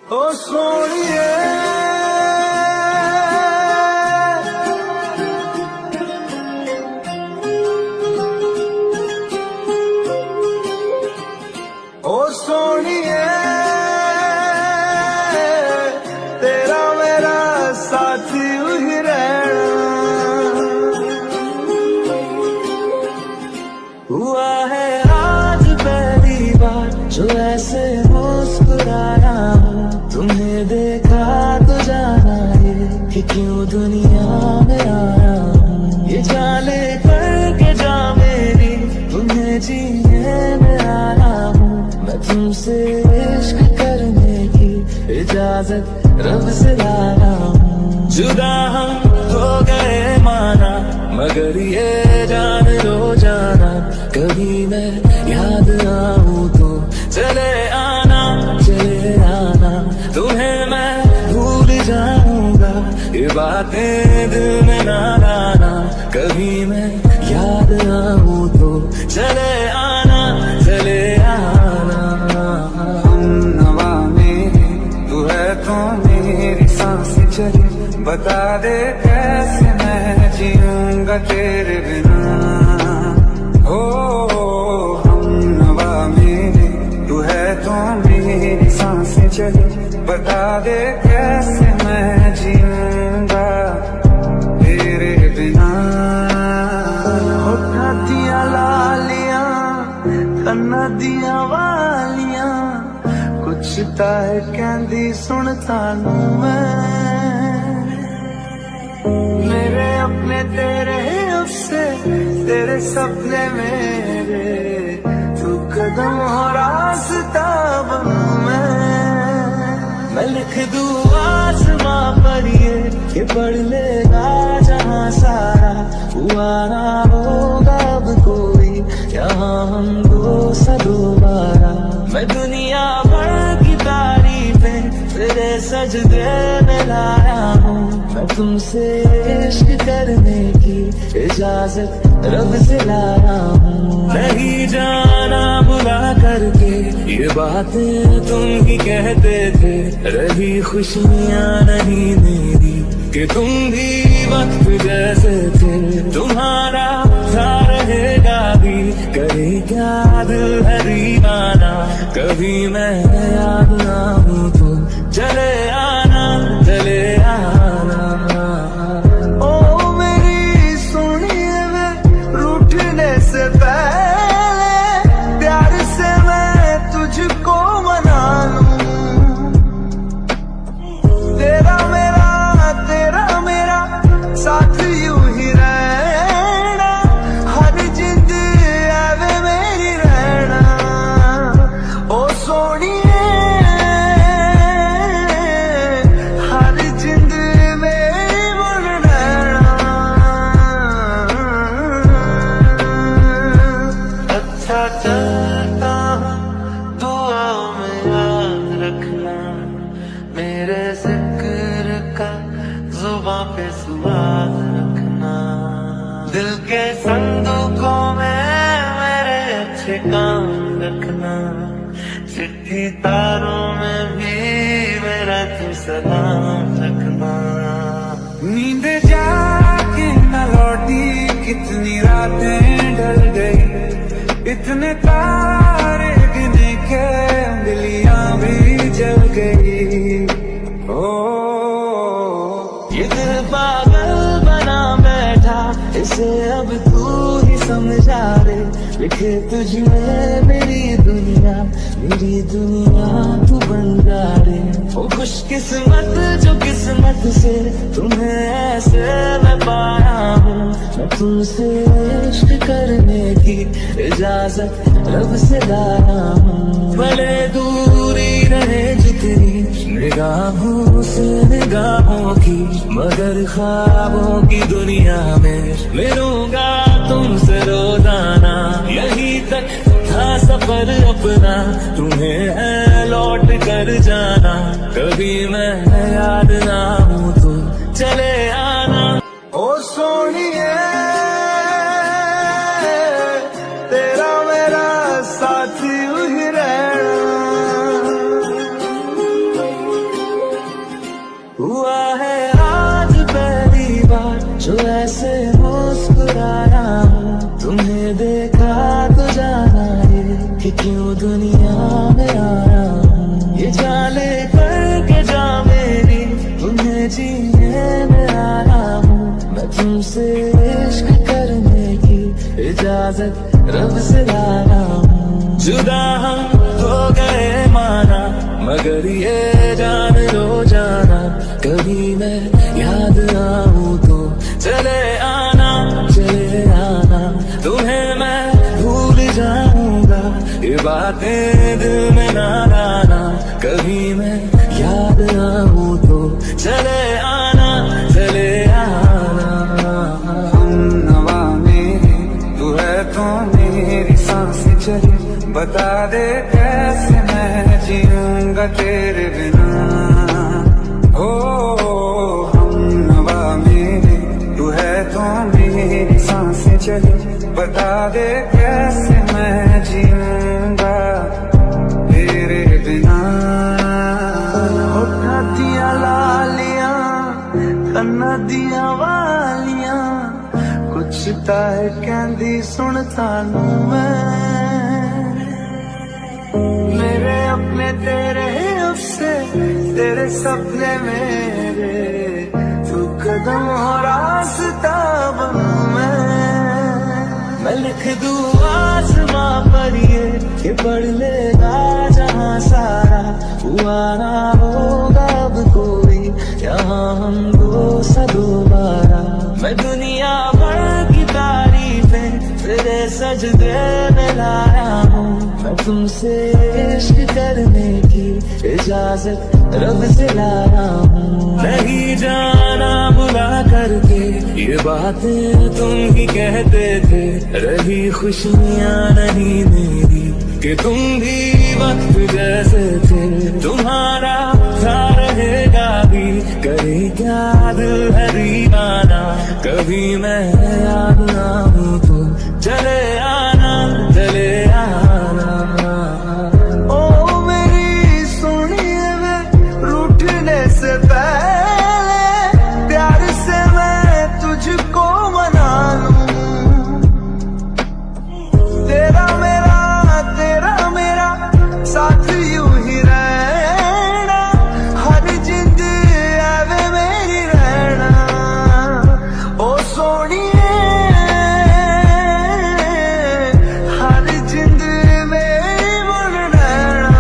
ओ सोनिए ओ सोनिए तेरा मेरा साथी ही रहना हुआ है आज पहली बार जो ऐसे मुस्कुराया हूँ तुम्हें देखा तो जाना ये कि क्यों दुनिया में आया हूँ ये जाने कर के जा मेरी तुम्हें जीने में आया हूँ मैं तुमसे इश्क करने की इजाजत रब से लाया हूँ जुदा हम हो गए माना मगर ये जान लो जाना कभी मैं याद आऊँ तो चले आना तुम्हें मैं भूल जाऊंगा ये बातें दिल में ना लाना कभी मैं याद आऊँ तो चले आना हम नवा मेरी तू है तो मेरी सांसें चली बता दे कैसे मैं जीऊंगा तेरे बिना हो हम नवा मेरी तू है तो मेरी सांसें चली बता दे कैसे मैं जीऊंगा तेरे बिना होठा दिया लालियां कन्ना दिया वालियां कुछ ताए कहंदी सुनता नू मैं मेरे अपने तेरे अफसे तेरे सपने मेरे तू कदम हो रास्ता बनूं मैं लिख दूं आसमां पर ये पढ़ लेगा जहां सारा हुआ ना होगा अब कोई यहाँ हम दो सा दोबारा मैं दुनिया भर की तारीफें तेरे सजदे में लाया हूँ मैं तुमसे इश्क करने की इजाजत रब से लाया हूँ नहीं जाना बुला करके ये बातें तुम ही कहते थे रही खुशियाँ नहीं मेरी कि तुम भी वक्त जैसे थे तुम्हारा था रहेगा भी करे क्या दिल है दीवाना कभी मैं याद ना हूँ तो चले आना ओ मेरी सुनिए मैं रूठने से पहले प्यार से मैं तुझको मना लूं तेरा मेरा साथ यूं ही रहना हर जिंद आवे मेरी रहना ओ सोनिए हर जिंद में बन रहना अच्छा चलता दुआ में याद रखना मेरे जिक्र का जुबां पे स्वाद रखना दिल के संदूकों में मेरे अच्छे काम रखना चिट्ठी तारों में भी मेरा तू सलाम रखना नींद जाके न लौटी कितनी रातें ढल गई इतने तारे गिने के उंगलियां भी जल गई ओ ये दिल पागल बना बैठा इसे अब तू ही समझा रे लिखे तुझमें मेरी दुनिया तू बन जा रे ओ खुशकिस्मत जो किस्मत से तुम्हें ऐसे मैं पाया हूँ मैं तुमसे इश्क करने की इजाजत रब से लाया हूँ भले दूरी रहे जितनी निगाहों से निगाहों की मगर ख्वाबों की दुनिया में मिलूंगा तुमसे रोजाना यहीं तक था सफर अपना तुम्हें है लौट कर जाना कभी मैं याद ना हूँ तो चले आना ओ सोनिए तेरा मेरा साथी ही रहना इजाजत रब से लाया हूँ। जुदा हम हो गए माना, मगर ये जान लो जाना, कभी मैं याद आऊँ तो चले आना तुम्हें मैं भूल जाऊंगा, ये बातें दिल में ना लाना, कभी मैं याद आऊँ तो चले आना हम नवा मेरी तू है तो मेरी सांसें चले, बता दे कैसे मैं जीऊंगा तेरे बिना। हो हम नवा मेरे तू है तो मेरी सांसें चले, बता दे कैसे मैं जीऊंगा तेरे बिना। होठा दिया लालियां कन्ना दिया वालियां, कुछ ताए कहंदी सुन तानू मेरे अपने तेरे अफसे, तेरे सपने मेरे, तू कदम हो रास्ता बनूं मैं लिख दूं आसमां पर ये पढ़ लेगा जहां सारा, हुआ ना होगा अब कोई यहाँ हम दो सा दोबारा। मैं दुनिया भर की तारीफें तेरे सजदे में लाया हूँ, मैं तुमसे इश्क करने की इजाजत रब से लाया हूँ। नहीं जाना बुला करके ये बातें तुम ही कहते थे, रही खुशियाँ नहीं मेरी कि तुम भी वक्त जैसे थे, तुम्हारा था रहेगा भी, करे क्या दिल है दीवाना, कभी मैं याद ना हूँ तो चले आना ओ मेरी सोनिए वे, रूठने से पहले प्यार से मैं तुझको मना लूं, तेरा मेरा साथ यूं ही रहना, हर जिंद आवे मेरी रहना। ओ सोनिए हर जिंद मेरी बन रहना,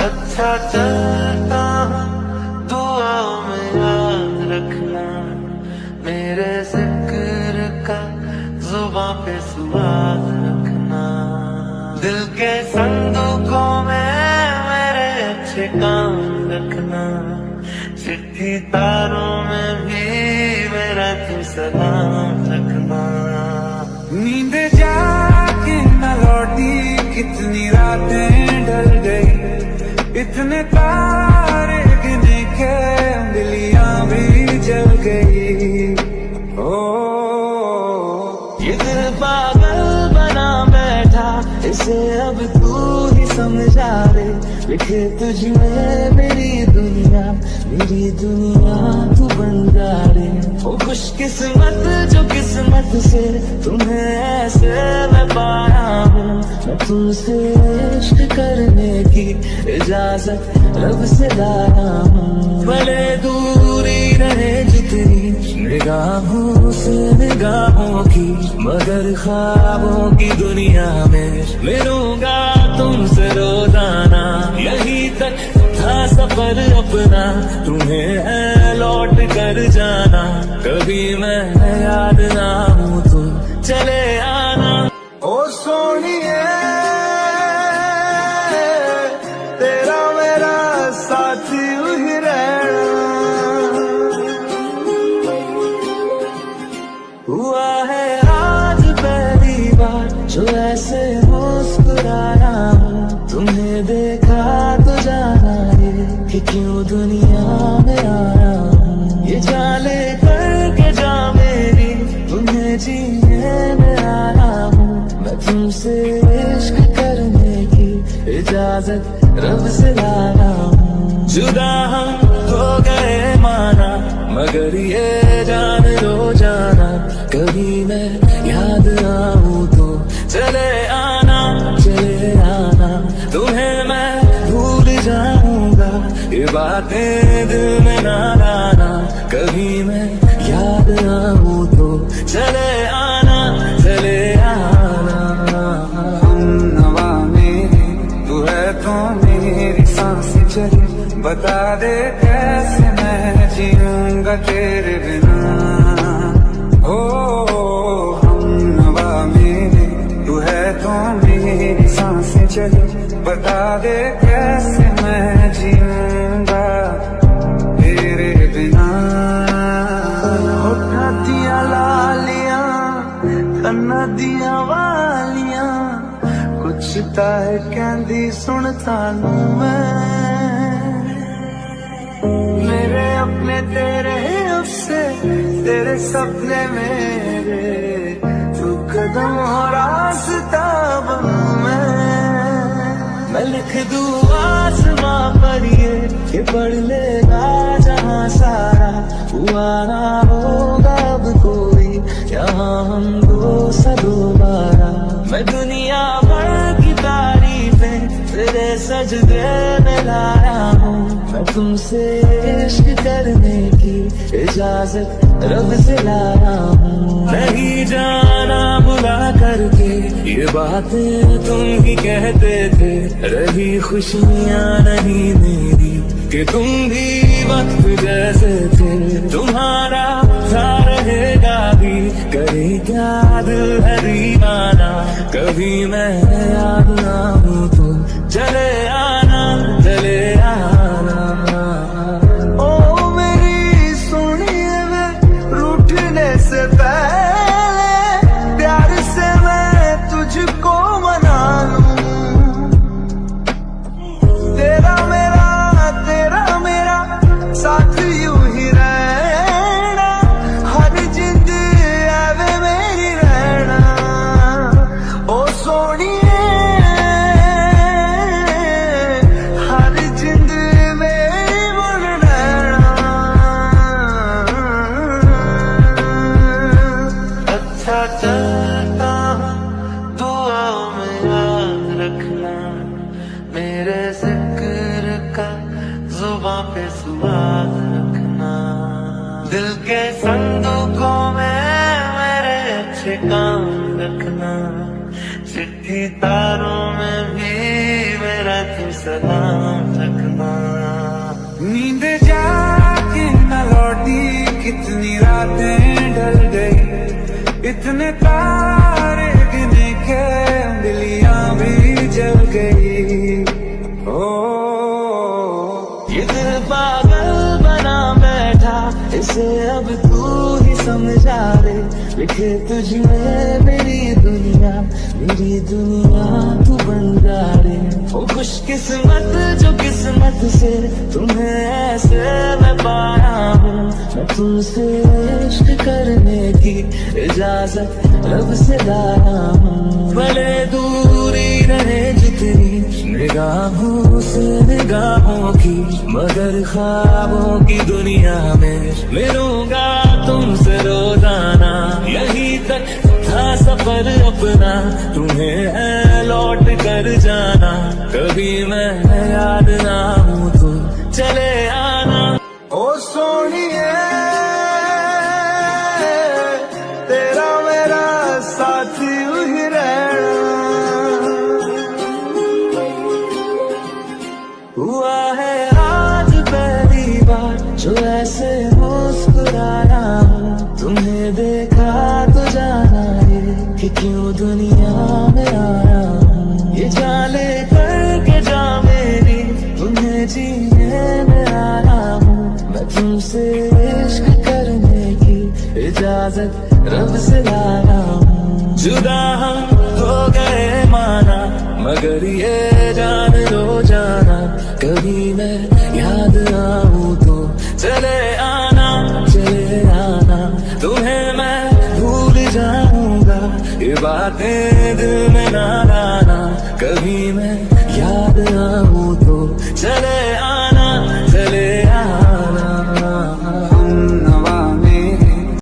अच्छा चलता दुआ में याद रखना, मेरे जिक्र का जुबां पे स्वाद रखना, दिल के संदूकों में मेरे अच्छे काम रखना, चिट्ठी तारों में भी मेरा तू सलाम रखना। नींद जाके न लौटी कितनी रातें ढल गई, इतने तारे गिने के उंगलियां भी जल गई। ओ ये दिल पागल बना बैठा, इसे अब तू ही समझा रे, लिखे तुझमें मेरी दुनिया तू बन जा रे। ओ खुशकिस्मत जो किस्मत से तुम्हें ऐसे मैं पाया हूँ, मैं तुमसे इश्क करने की इजाजत रब से लाया हूँ। भले दूरी रहे जितनी निगाहों से निगाहों की, मगर ख्वाबों की दुनिया में मिलूंगा तुमसे रोजाना। यहीं तक था सफर अपना, तुम्हें है लौट कर जाना, कभी मैं याद ना हूँ तो चले आना। ओ सोनिए तेरा मेरा साथी ही रहना, हुआ है आज पहली बार जो ऐसे मुस्कुराया हूँ, तुम्हें देखा तो जाना ये कि क्यों दुनिया में आया हूँ। ये जाले करके जा मेरी तुम्हें जीने में आया हूँ, मैं तुमसे इश्क करने की इजाजत रब से लाया हूँ। जुदा हम हो गए माना, मगर ये जान लो जाना, कभी मैं याद आऊँ तो चले आना तुम्हें मैं भूल जाऊंगा, ये बातें दिल में ना लाना, कभी मैं याद आऊँ चले, बता दे कैसे मैं जीऊंगा तेरे बिना। हो हम नवा मेरे, तू है तो मेरी सांसें चले, बता दे कैसे मैं जीऊंगा तेरे बिना। होठा दिया लालियां, कन्ना दिया वालियां, कुछ ताए कहंदी सुन तानू मेरे अपने तेरे अफसे, तेरे सपने मेरे, तू कदम हो रास्ता बनूं मैं लिख दूं आसमां पर ये पढ़ लेगा जहां सारा, हुआ ना होगा अब कोई यहाँ हम दो सा दोबारा। मैं दुनिया भर की तारीफें तेरे सजदे में लाया हूँ, मैं तुमसे इश्क करने की इजाजत रब से लाया हूँ। नहीं जाना बुला करके ये बातें तुम ही कहते थे, रही खुशियाँ नहीं मेरी कि तुम भी वक्त जैसे थे। तुम्हारा था रहेगा भी, करे क्या दिल है दीवाना, कभी मैं याद ना हूँ तो चले आना चले आना। ओ मेरी सुनिए वे रूठने से पहले, प्यार से मैं तुझको मना लूं। तेरा मेरा साथ यूं ही रहना, हर जिंद आवे मेरी रहना। ओ सोनिए हर जिंद मेरी बन रहना। अच्छा चलता दुआओं में याद रखना, मेरे जिक्र का जुबां पे सुआद रखना। दिल के संदूकों में मेरे अच्छे काम रखना, चिट्ठी तारों में भी मेरा तू सलाम रखना। नींद जाके न लौटी कितनी रातें ढल गई, इतने तारे गिने के बिलियां भी जल गई। ओ ये दिल पागल बना बैठा, इसे अब तू ही समझा रे। लिखे तुझ में मेरी दुनिया तू बन जा रे। ओ खुशकिस्मत जो किस्मत से तुम्हें ऐसे मैं पाया हूँ, मैं तुमसे इश्क करने की इजाजत रब से लाया हूँ। भले दूरी रहे जितनी निगाहों से निगाहों की, मगर ख्वाबों की दुनिया में मिलूंगा तुमसे रोजाना। यहीं तक था सफर अपना, तुम्हें है लौट कर जाना, कभी मैं याद ना हूँ तो चले आना। ओ सोनिए तेरा मेरा साथी ही रहना। हुआ है आज पहली बार जो ऐसे मुस्कुराया हूँ, तुम्हें देखा तो जाना ये कि क्यों दुनिया में आया हूँ। ये जाले करके जा मेरी, तुम्हें जीने में आया हूँ, मैं तुमसे इश्क करने की इजाजत रब से लाया हूँ। जुदा हम हो गए माना, मगर ये जान लो जाना, कभी मैं याद आऊं तो चले आना तुम्हें मैं भूल जाऊंगा। ये बातें दिल में ना लाना, कभी मैं याद आऊं